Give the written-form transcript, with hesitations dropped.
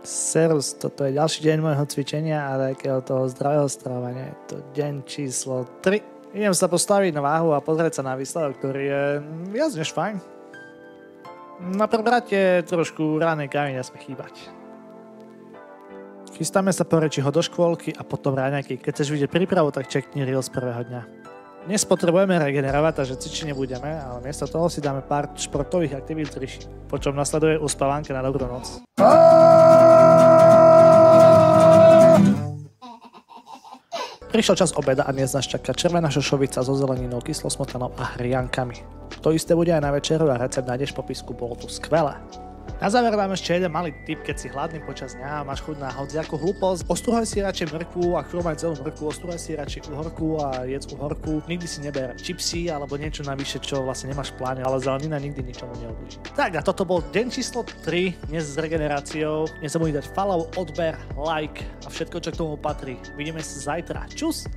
Serus, toto je ďalší deň môjho cvičenia a takého toho zdravého stravovania. Je to deň číslo 3. Idem sa postaviť na váhu a pozrieť sa na výsledok, ktorý je viac než fajn. Na prebrate trošku ránej kávy nesmie chýbať. Chystáme sa po reči ho do škôlky a potom ráňajky. Keď chceš vidieť prípravu, tak čekni reel z prvého dňa. Dnes potrebujeme regenerovať, takže cvičiť nebudeme, ale miesto toho si dáme pár športových aktivít z ryši, po čom nasleduje uspávánka na dobrú noc. Prišiel čas obeda a dnes nás čaká červená šošovica so zeleninou, kyslou smotanou a hriankami. To isté bude aj na večeru a recept nájdeš v popisku, bolo tu skvelé. Na záver dám ešte jeden malý tip, keď si hladný počas dňa a máš chuť na hociakú hlúposť. Ostruhaj si radšej mrkvu a chcú mať celú mrkvu, ostruhaj si radšej uhorku a jedz uhorku. Nikdy si neber čipsy alebo niečo navyše, čo vlastne nemáš v pláne, ale zelenina nikdy ničomu neublíži. Tak a toto bol deň číslo 3, dnes s regeneráciou. Nezabudni dať follow, odber, like a všetko, čo k tomu patrí. Vidíme sa zajtra. Čus!